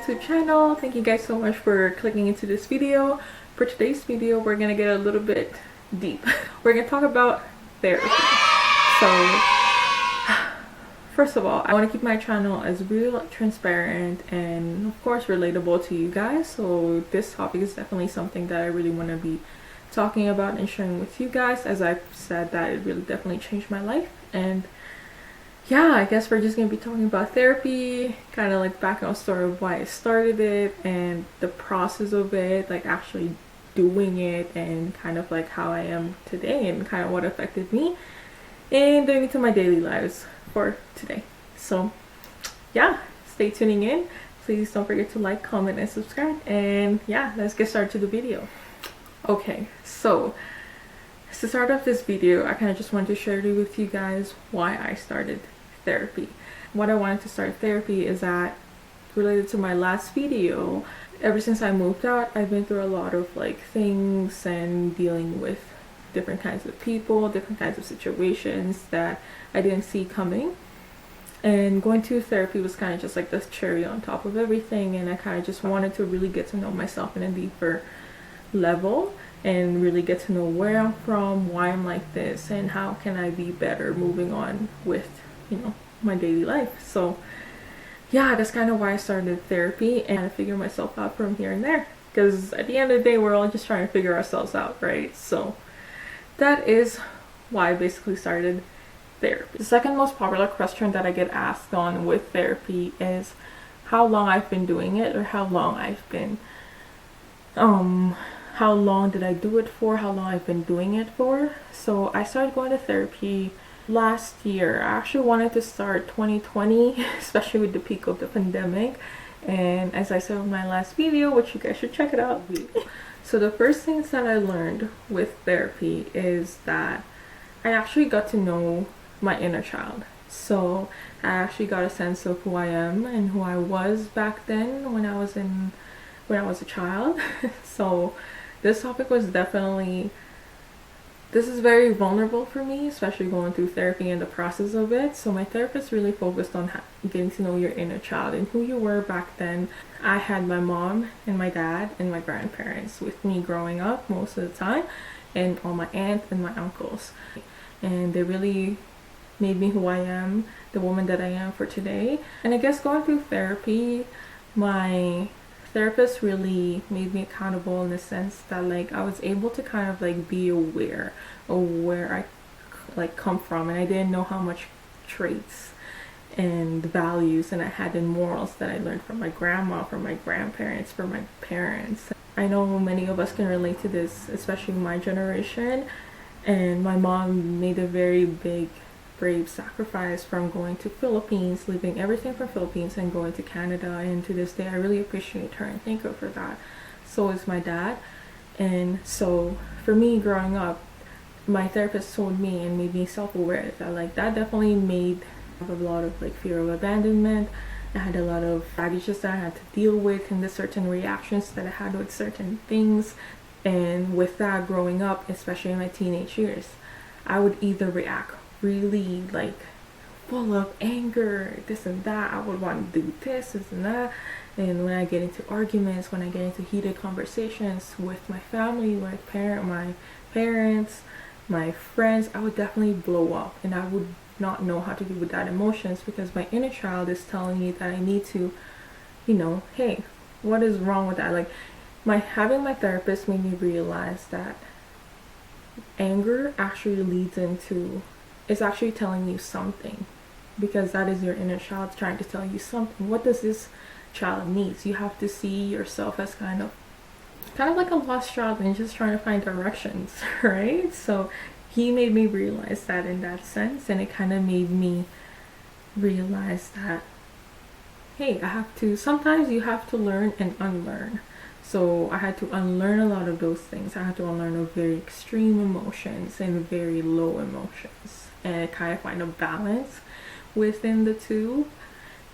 YouTube channel. Thank you guys so much for clicking into this video. For today's video, we're gonna get a little bit deep. We're gonna talk about therapy. So first of all, I want to keep my channel as real, transparent, and of course relatable to you guys. So this topic is definitely something that I really want to be talking about and sharing with you guys. As I've said, that it really definitely changed my life. And yeah, I guess we're just gonna be talking about therapy, kind of like background story of why I started it and the process of it, like actually doing it, and kind of like how I am today and kind of what affected me and doing it to my daily lives for today. So yeah, stay tuning in. Please don't forget to like, comment, and subscribe. And yeah, let's get started to the video. Okay, so to start off this video, I kind of just wanted to share with you guys why I started therapy. What I wanted to start therapy is that, related to my last video, ever since I moved out, I've been through a lot of like things and dealing with different kinds of people, different kinds of situations that I didn't see coming. And going to therapy was kind of just like the cherry on top of everything, and I kind of just wanted to really get to know myself in a deeper level and really get to know where I'm from, why I'm like this, and how can I be better moving on with, you know, my daily life. So yeah, that's kind of why I started therapy, and I figure myself out from here and there, because at the end of the day, we're all just trying to figure ourselves out, right? So that is why I basically started therapy. The second most popular question that I get asked on with therapy is how long I've been doing it, or how long I've been how long did I do it for, how long I've been doing it for. So I started going to therapy last year. I actually wanted to start 2020, especially with the peak of the pandemic, and as I said in my last video, which you guys should check it out. So the first things that I learned with therapy is that I actually got to know my inner child. So I actually got a sense of who I am and who I was back then when I was a child. So this topic was definitely, this is very vulnerable for me, especially going through therapy and the process of it. So my therapist really focused on getting to know your inner child and who you were back then. I had my mom and my dad and my grandparents with me growing up most of the time, and all my aunts and my uncles. And they really made me who I am, the woman that I am for today. And I guess going through therapy, my therapist really made me accountable in the sense that like I was able to kind of like be aware of where I like come from, and I didn't know how much traits and values and I had in morals that I learned from my grandma, from my grandparents, from my parents. I know many of us can relate to this, especially my generation. And my mom made a very big, brave sacrifice from going to Philippines, leaving everything from Philippines and going to Canada. And to this day, I really appreciate her and thank her for that. So is my dad. And so for me growing up, my therapist told me and made me self-aware that like that definitely made a lot of like fear of abandonment. I had a lot of baggages that I had to deal with, and the certain reactions that I had with certain things. And with that, growing up, especially in my teenage years, I would either react really like full of anger, this and that. I would want to do this and that. And when I get into arguments, when I get into heated conversations with my family, my parents, my friends, I would definitely blow up, and I would not know how to deal with that emotions, because my inner child is telling me that I need to, you know, hey, what is wrong with that? Like, having my therapist made me realize that anger actually leads into, it's actually telling you something, because that is your inner child trying to tell you something. What does this child need? You have to see yourself as kind of like a lost child and just trying to find directions, right? So he made me realize that in that sense, and it kind of made me realize that, hey, sometimes you have to learn and unlearn. So I had to unlearn a lot of those things. I had to unlearn very extreme emotions and very low emotions, and kind of find a balance within the two.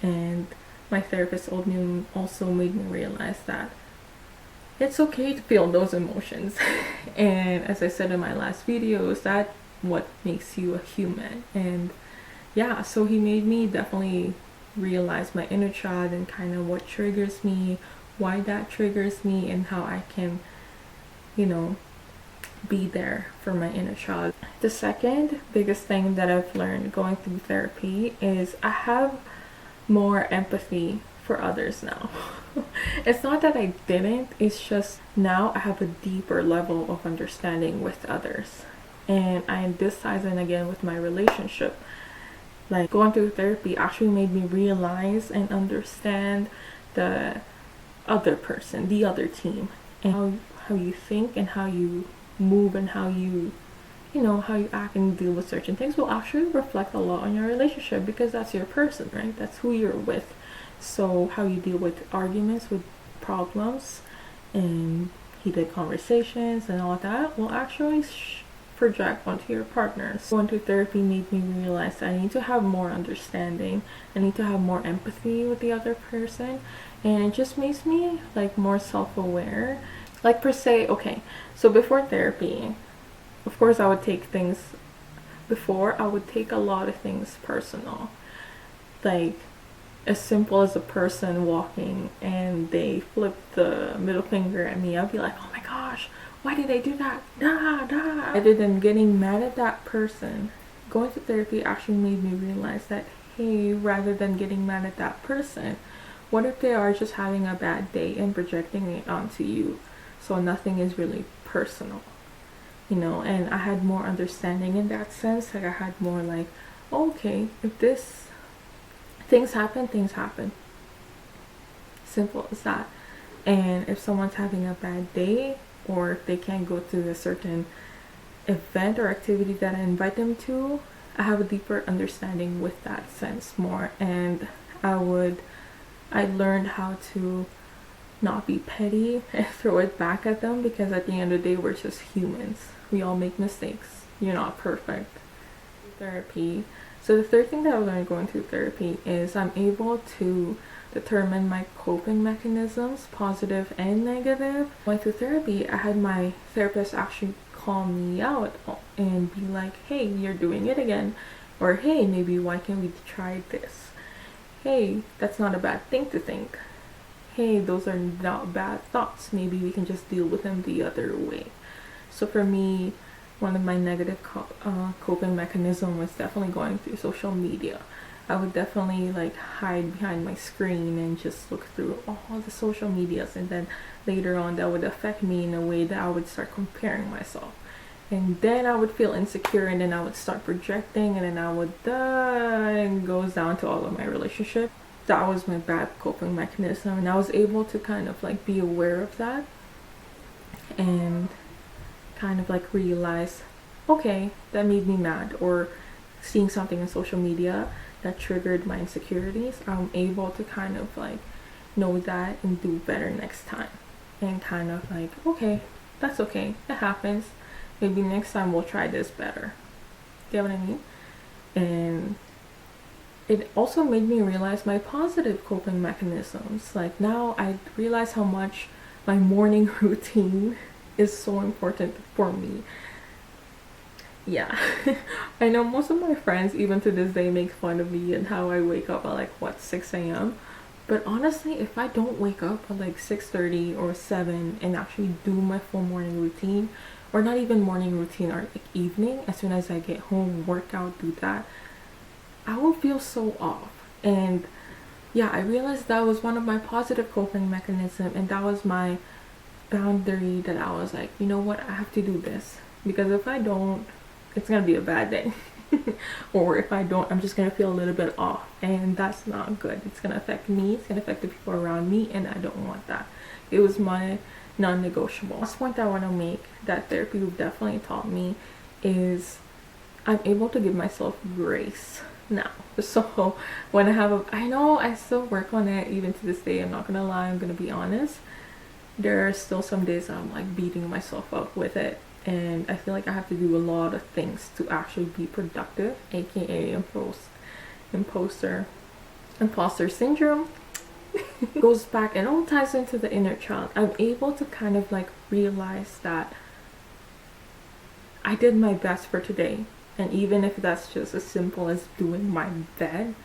And my therapist also made me realize that it's okay to feel those emotions. And as I said in my last video, is that what makes you a human? And yeah, so he made me definitely realize my inner child and kind of what triggers me, why that triggers me, and how I can, you know, be there for my inner child. The second biggest thing that I've learned going through therapy is I have more empathy for others now. It's not that I didn't, it's just now I have a deeper level of understanding with others. And I am this ties in again with my relationship. Like, going through therapy actually made me realize and understand the other person, the other team, and how you think and how you move and how you know, how you act and deal with certain things will actually reflect a lot on your relationship, because that's your person, right? That's who you're with. So how you deal with arguments, with problems, and heated conversations and all that will actually project onto your partners. Going to therapy made me realize that I need to have more understanding. I need to have more empathy with the other person, and it just makes me like more self-aware. Like, per se, okay, so before therapy, of course I would take a lot of things personal. Like, as simple as a person walking and they flip the middle finger at me, I'd be like, oh my gosh, why did they do that? Rather than getting mad at that person, going to therapy actually made me realize that, hey, rather than getting mad at that person, what if they are just having a bad day and projecting it onto you? So nothing is really personal, you know. And I had more understanding in that sense. Like, I had more like, okay, if this things happen, simple as that. And if someone's having a bad day, or if they can't go to a certain event or activity that I invite them to, I have a deeper understanding with that sense more. And I learned how to not be petty and throw it back at them, because at the end of the day, we're just humans. We all make mistakes. You're not perfect. Therapy. So the third thing that I learned going through therapy is I'm able to determine my coping mechanisms, positive and negative. Going through therapy, I had my therapist actually call me out and be like, hey, you're doing it again. Or, hey, maybe why can't we try this? Hey, that's not a bad thing to think. Hey, those are not bad thoughts. Maybe we can just deal with them the other way. So for me, one of my negative coping mechanism was definitely going through social media. I would definitely like hide behind my screen and just look through all the social medias, and then later on that would affect me in a way that I would start comparing myself, and then I would feel insecure, and then I would start projecting, and then I would and goes down to all of my relationship. That was my bad coping mechanism, and I was able to kind of like be aware of that and kind of like realize, okay, that made me mad, or seeing something in social media that triggered my insecurities. I'm able to kind of like know that and do better next time, and kind of like, okay, that's okay, it happens, maybe next time we'll try this better. Get what I mean? And it also made me realize my positive coping mechanisms. Like, now I realize how much my morning routine is so important for me. Yeah. I know most of my friends, even to this day, make fun of me and how I wake up at like 6 a.m. But honestly, if I don't wake up at like 6:30 or 7 and actually do my full morning routine, or not even morning routine, or like evening, as soon as I get home, work out, do that, I will feel so off. And yeah, I realized that was one of my positive coping mechanisms, and that was my boundary, that I was like, you know what, I have to do this, because if I don't, it's gonna be a bad day. Or if I don't, I'm just gonna feel a little bit off, and that's not good. It's gonna affect me, it's gonna affect the people around me, and I don't want that. It was my non-negotiable. Last point that I want to make that therapy definitely taught me is I'm able to give myself grace now. So when I know I still work on it even to this day, I'm not gonna lie, I'm gonna be honest, there are still some days I'm like beating myself up with it, and I feel like I have to do a lot of things to actually be productive, aka imposter syndrome. Goes back and all ties into the inner child. I'm able to kind of like realize that I did my best for today, and even if that's just as simple as doing my bed,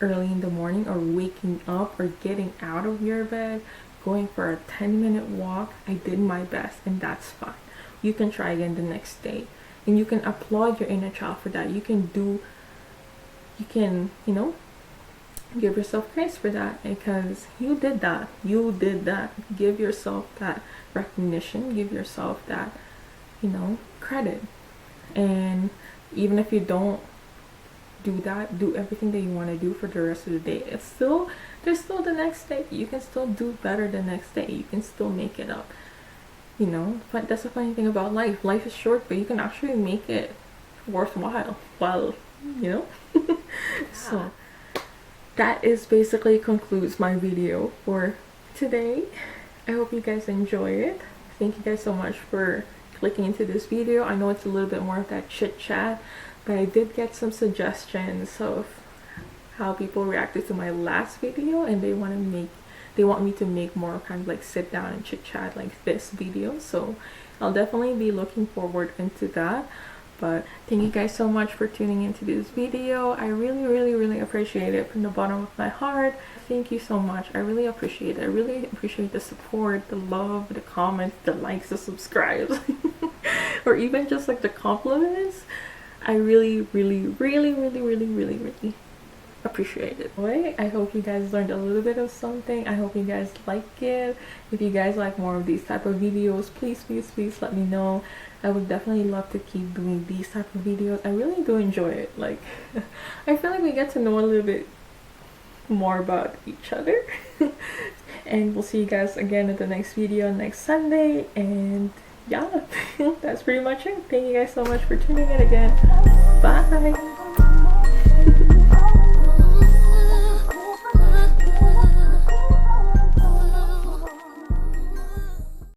early in the morning, or waking up, or getting out of your bed, going for a 10-minute walk, I did my best, and that's fine. You can try again the next day, and you can applaud your inner child for that. You can, you know, give yourself praise for that, because you did that. Give yourself that recognition, give yourself that, you know, credit. And even if you don't do that, do everything that you want to do for the rest of the day, there's still the next day. You can still do better the next day. You can still make it up, you know. But that's the funny thing about life. Life is short, but you can actually make it worthwhile, while, you know. So that is basically concludes my video for today. I hope you guys enjoy it. Thank you guys so much for clicking into this video. I know it's a little bit more of that chit chat, but I did get some suggestions of how people reacted to my last video, and they want me to make more kind of like sit down and chit chat like this video. So I'll definitely be looking forward into that. But thank you guys so much for tuning into this video. I really appreciate it from the bottom of my heart. Thank you so much. I really appreciate it. I really appreciate the support, the love, the comments, the likes, the subscribes, or even just like the compliments. I really appreciate it. Anyway, I hope you guys learned a little bit of something. I hope you guys like it. If you guys like more of these type of videos, please let me know. I would definitely love to keep doing these type of videos. I really do enjoy it. Like, I feel like we get to know a little bit more about each other. And we'll see you guys again at the next video next Sunday. And yeah, that's pretty much it. Thank you guys so much for tuning in again. Bye.